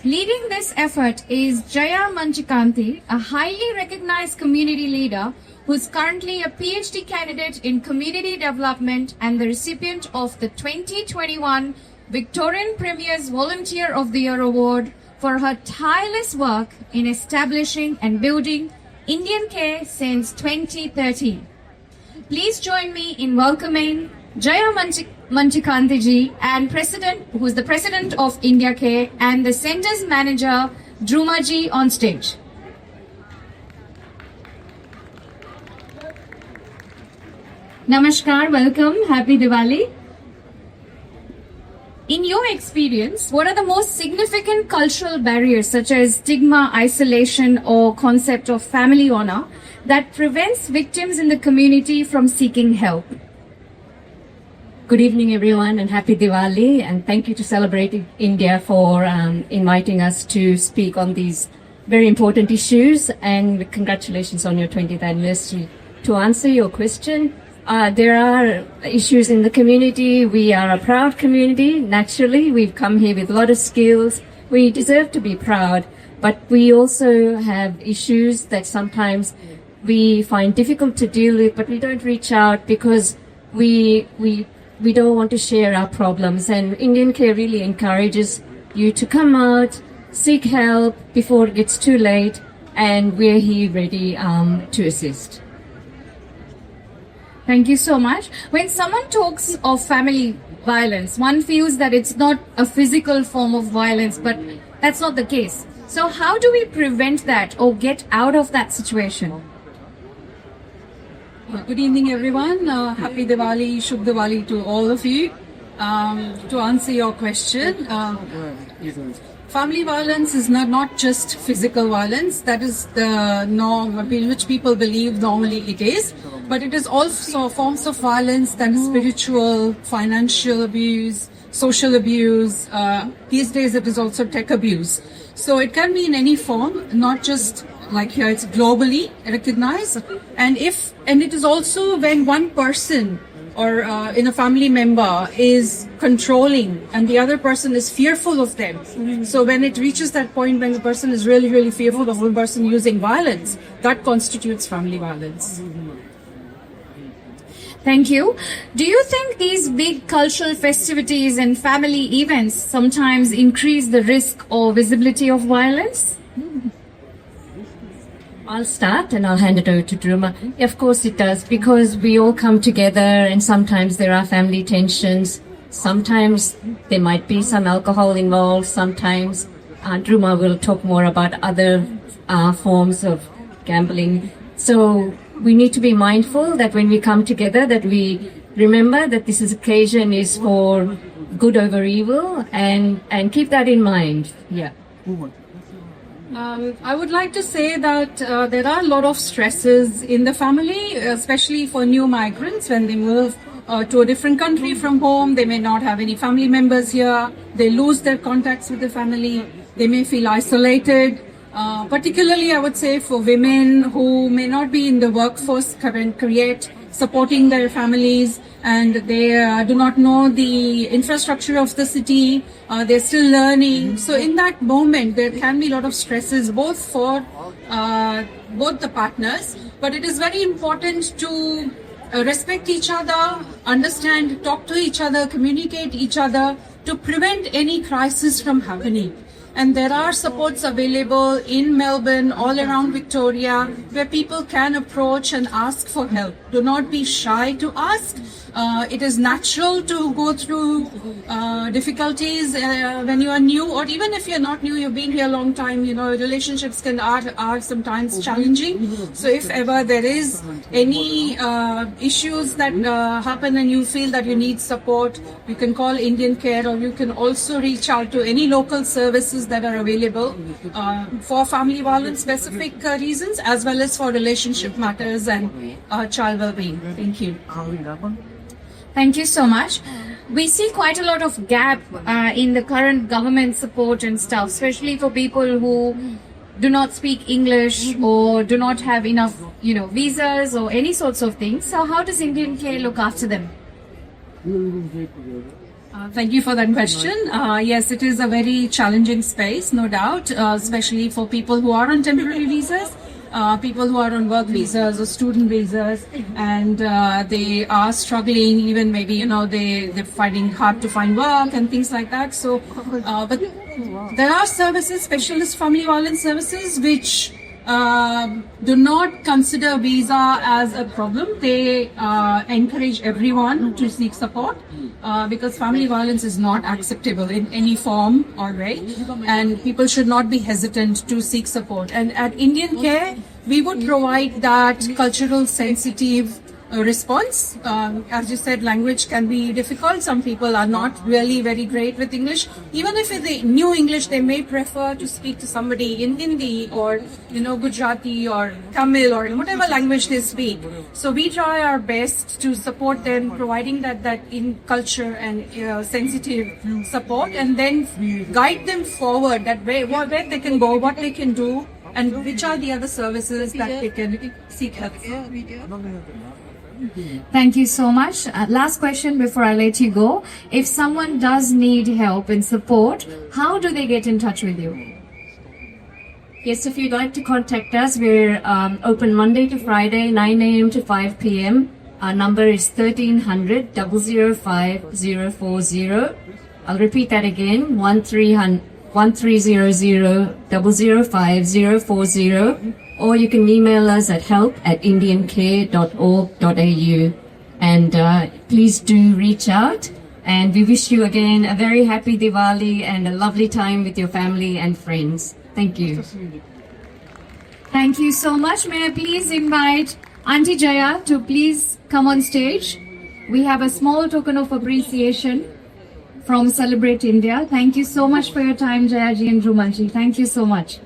Leading this effort is Jaya Manchikanti, a highly recognized community leader who is currently a PhD candidate in community development and the recipient of the 2021 Victorian Premier's Volunteer of the Year Award for her tireless work in establishing and building Indian Care since 2013. Please join me in welcoming Jaya Manchikanti ji and who is the President of India Care, and the Center's Manager Druma ji on stage. Namaskar, welcome, happy Diwali. In your experience, what are the most significant cultural barriers such as stigma, isolation or concept of family honor that prevents victims in the community from seeking help? Good evening, everyone, and happy Diwali, and thank you to Celebrating India for inviting us to speak on these very important issues, and congratulations on your 20th anniversary. To answer your question, there are issues in the community. We are a proud community. Naturally, we've come here with a lot of skills. We deserve to be proud, but we also have issues that sometimes we find difficult to deal with, but we don't reach out because we don't want to share our problems. And Indian Care really encourages you to come out, seek help before it gets too late, and we're here ready to assist. Thank you so much. When someone talks of family violence, one feels that it's not a physical form of violence, but that's not the case. So how do we prevent that or get out of that situation? Good evening, everyone. Happy Diwali, Shubh Diwali to all of you. To answer your question, family violence is not just physical violence. That is the norm which people believe normally it is. But it is also forms of violence that is spiritual, financial abuse, social abuse. These days it is also tech abuse. So it can be in any form, not just like here, it's globally recognized. And it is also when one person or in a family member is controlling and the other person is fearful of them. So when it reaches that point when the person is really, really fearful of one person using violence, that constitutes family violence. Thank you. Do you think these big cultural festivities and family events sometimes increase the risk or visibility of violence? I'll start and I'll hand it over to Druma. Of course it does, because we all come together and sometimes there are family tensions. Sometimes there might be some alcohol involved. Sometimes Druma will talk more about other forms of gambling. So we need to be mindful that when we come together that we remember that this occasion is for good over evil, and keep that in mind. Yeah. I would like to say that there are a lot of stresses in the family, especially for new migrants when they move to a different country from home. They may not have any family members here. They lose their contacts with the family. They may feel isolated. Particularly, I would say for women who may not be in the workforce current, supporting their families, and they do not know the infrastructure of the city. They're still learning. So in that moment, there can be a lot of stresses both for both the partners. But it is very important to respect each other, understand, talk to each other, communicate each other to prevent any crisis from happening. And there are supports available in Melbourne, all around Victoria, where people can approach and ask for help. Do not be shy to ask. It is natural to go through difficulties when you are new, or even if you're not new, you've been here a long time, relationships are sometimes challenging. So if ever there is any issues that happen and you feel that you need support, you can call Indian Care, or you can also reach out to any local services that are available for family violence specific reasons, as well as for relationship matters and child well-being. Thank you. Thank you so much. We see quite a lot of gap in the current government support and stuff, especially for people who do not speak English or do not have enough, visas or any sorts of things. So how does Indian Care look after them? Thank you for that question. Yes, it is a very challenging space, no doubt, especially for people who are on temporary visas, people who are on work visas or student visas, and they are struggling. Even maybe they're finding hard to find work and things like that. So, but there are services, specialist family violence services, which do not consider visa as a problem. They encourage everyone to seek support because family violence is not acceptable in any form or way, and people should not be hesitant to seek support. And at Indian Care, we would provide that cultural sensitive response. As you said, language can be difficult. Some people are not really very great with English. Even if they knew English, they may prefer to speak to somebody in Hindi or Gujarati or Tamil or whatever language they speak. So we try our best to support them, providing that in culture and sensitive support, and then guide them forward that way, where they can go, what they can do, and which are the other services that they can seek help for. Thank you so much. Last question before I let you go. If someone does need help and support, how do they get in touch with you? Yes, if you'd like to contact us, we're open Monday to Friday, 9 a.m. to 5 p.m. Our number is 1300 005 040. I'll repeat that again, 1300 005 040. Or you can email us at help@indiancare.org.au. And please do reach out. And we wish you again a very happy Diwali and a lovely time with your family and friends. Thank you. Thank you so much. May I please invite Auntie Jaya to please come on stage. We have a small token of appreciation from Celebrate India. Thank you so much for your time, Jayaji and Rumalji. Thank you so much.